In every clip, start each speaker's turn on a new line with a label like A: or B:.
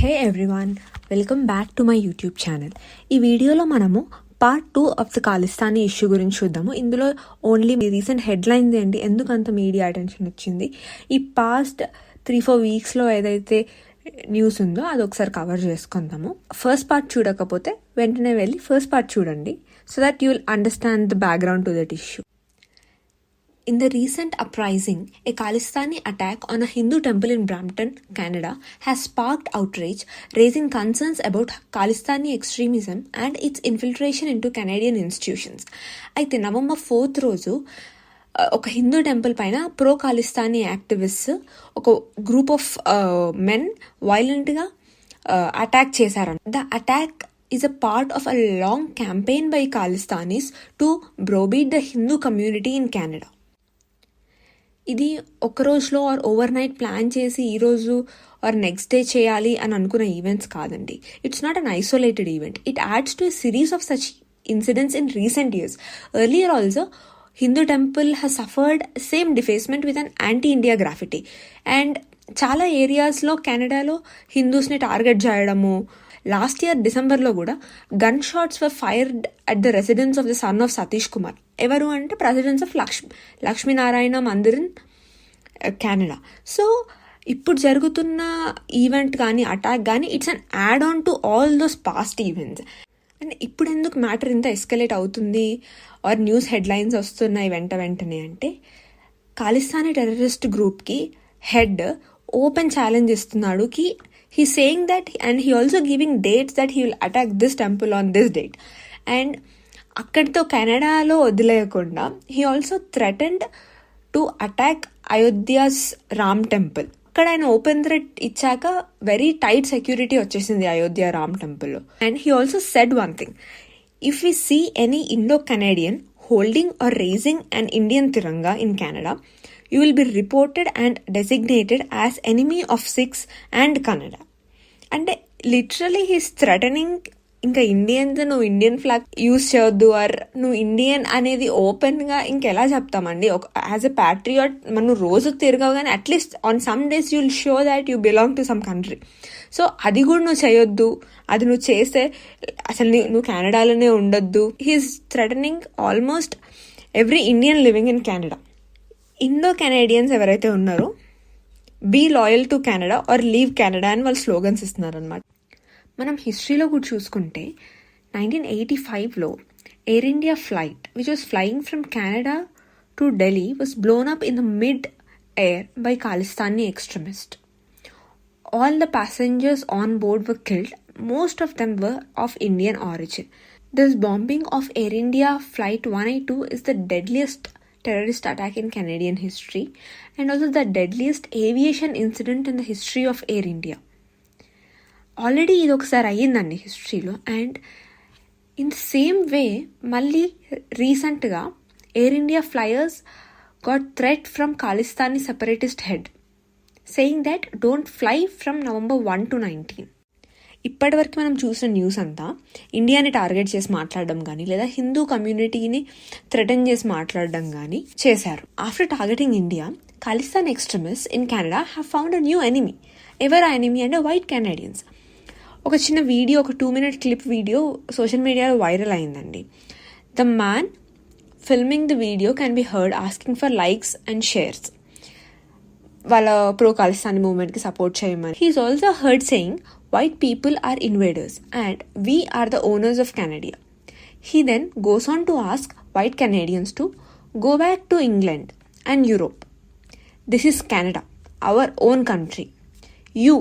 A: Hey everyone, welcome back to my YouTube channel. ఈ వీడియోలో మనము part 2 of the Khalistani issue గురించి చూద్దాము. ఇందులో ఓన్లీ రీసెంట్ హెడ్లైన్స్ ఏంటి, ఎందుకు అంత మీడియా అటెన్షన్ వచ్చింది, ఈ పాస్ట్ 3-4 వీక్స్లో ఏదైతే న్యూస్ ఉందో అది ఒకసారి కవర్ చేసుకుందాము. ఫస్ట్ పార్ట్ చూడకపోతే వెంటనే వెళ్ళి ఫస్ట్ పార్ట్ చూడండి, so that you will understand the background to that issue. In the recent uprising, a Khalistani attack on a Hindu temple in Brampton, Canada, has sparked outrage, raising concerns about Khalistani extremism and its infiltration into Canadian institutions. అయితే November 4th రోజు ఒక Hindu temple పైన pro ఖాలిస్తానీ activist ఒక group of men వైలెంట్గా attack చేశారని. The attack is a part of a long campaign by Khalistanis to browbeat the Hindu community in Canada. ఇది ఒక రోజులో are over night plan చేసి ఈరోజు ఆర్ నెక్స్ట్ డే చేయాలి అని అనుకున్న ఈవెంట్స్ కాదండి. It's not an isolated event. It adds to a series of such incidents in recent years. Earlier also Hindu temple has suffered same defacement with an anti India graffiti. And చాలా ఏరియాస్లో కెనడాలో హిందూస్ని target చేయడము. Last year డిసెంబర్లో కూడా gun shots were fired at the residence of the son of Satish Kumar. ఎవరు అంటే precedence of Lakshminarayana Mandir in Canada. So ఇప్పుడు జరుగుతున్న ఈవెంట్ కానీ అటాక్ కానీ it's an add on to all those past events. And ఇప్పుడు ఎందుకు మ్యాటర్ ఇంత ఎస్కలేట్ అవుతుంది ఆర్ న్యూస్ హెడ్లైన్స్ వస్తున్నాయి వెంటనే అంటే, ఖాలిస్తానీ టెర్రరిస్ట్ గ్రూప్కి హెడ్ ఓపెన్ ఛాలెంజ్ ఇస్తున్నాడు కి he's saying that, and he also giving dates that he will attack this temple on this date. And అక్కడితో కెనడాలో వదిలేయకుండా he also threatened to attack Ayodhya's Ram temple. అక్కడ ఆయన ఓపెన్ థ్రెట్ ఇచ్చాక వెరీ టైట్ సెక్యూరిటీ వచ్చేసింది అయోధ్య రామ్ టెంపుల్లో. And he also said one thing, if we see any Indo-Canadian holding or raising an Indian tiranga in Canada, you will be reported and designated as enemy of Sikhs and Kannada. అంటే literally he's threatening, ఇంకా Indians నువ్వు Indian flag use చేయొద్దు are నువ్వు Indian అనేది ఓపెన్గా ఇంకెలా చెప్తామండి. ఒక యాజ్ ఎ ప్యాట్రియాట్ మనం రోజు తిరగవు, కానీ at least on some days you will show that you belong to some country. So అది కూడా నువ్వు చేయొద్దు. అది నువ్వు చేస్తే అసలు నువ్వు కెనడాలోనే ఉండొద్దు. He is threatening almost every Indian living in Canada. Indo Canadians ఎవరైతే ఉన్నారో be loyal to Canada or leave Canada అని వాళ్ళు స్లోగన్స్ ఇస్తున్నారనమాట. మనం హిస్టరీలో కూడా చూసుకుంటే 1985లో Air India flight which was flying from Canada to Delhi was blown up in the mid air by Khalistani extremist. All the passengers on board were killed. Most of them were of Indian origin. This bombing of Air India Flight 182 is the deadliest terrorist attack in Canadian history and also the deadliest aviation incident in the history of Air India. Already ఇది ఒకసారి అయ్యిందండి హిస్టరీలో. And in same way మళ్ళీ రీసెంట్గా Air India flyers got threat from Khalistani separatist head saying that don't fly from November 1 to 19. ఇప్పటివరకు మనం చూసిన news అంతా ఇండియాని టార్గెట్ చేసి మాట్లాడడం కానీ లేదా హిందూ కమ్యూనిటీని థ్రెటన్ చేసి మాట్లాడడం కానీ చేశారు. After targeting India, Khalistan extremist in Canada have found a new enemy. ఎవరు ఆ ఎనిమీ అంటే వైట్ కెనేడియన్స్. ఒక చిన్న వీడియో, ఒక 2-minute క్లిప్ వీడియో సోషల్ మీడియాలో వైరల్ అయిందండి. The man filming the video can be heard asking for likes and shares, వాళ్ళ pro ఖాలిస్తానీ మూవ్మెంట్కి support చేయమని. He is also heard saying white people are invaders and we are the owners of Canada. He then goes on to ask white Canadians to go back to England and Europe. This is Canada, our own country. You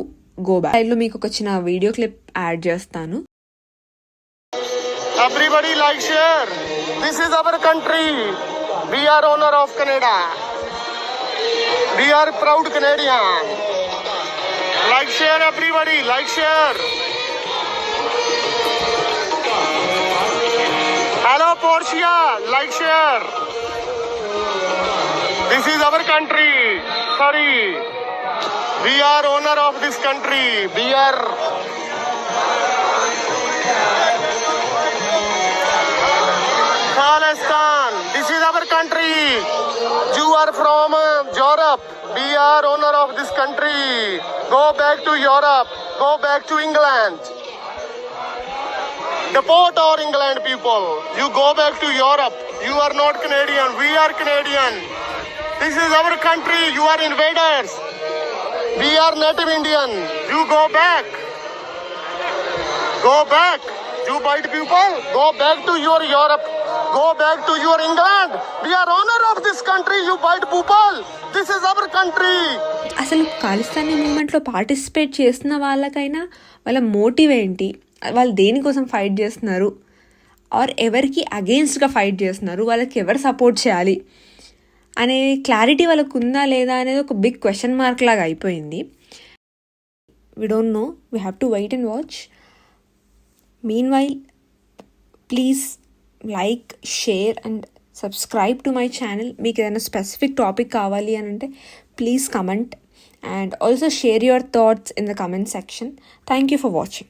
A: go back. I'll make a చిన్న video clip add చేస్తాను.
B: Everybody like share. This is our country. We are owner of Canada. We are proud Canadian. Like share everybody, like share. Hello Portia, like share. This is our country. Sorry. We are owner of this country. We are Khalistan. This is our country. You are from Europe. We are owner of this country. Go back to Europe. Go back to England. Deport our England people. You go back to Europe. You are not Canadian. We are Canadian. This is our country. You are invaders. We are native Indian. You go back. Go back. You white people. Go back to your Europe. Go back to your England. We are owner of this country. You white people. This is our country.
A: అసలు ఖాళిస్తానీ మూమెంట్లో participate చేస్తున్న వాళ్ళకైనా వాళ్ళ motive ఏంటి, వాళ్ళు దేనికోసం fight చేస్తున్నారు, are ఎవరికి అగెయిన్స్ట్గా ఫైట్ చేస్తున్నారు, వాళ్ళకి ఎవరు సపోర్ట్ చేయాలి అనే క్లారిటీ వాళ్ళకు ఉందా లేదా అనేది ఒక బిగ్ క్వశ్చన్ మార్క్ లాగా అయిపోయింది. We don't know, we have to wait and watch. Meanwhile please like, share and subscribe to my channel. మీకు ఏదైనా స్పెసిఫిక్ టాపిక్ కావాలి అని అంటే please comment and also share your thoughts in the comment section. Thank you for watching.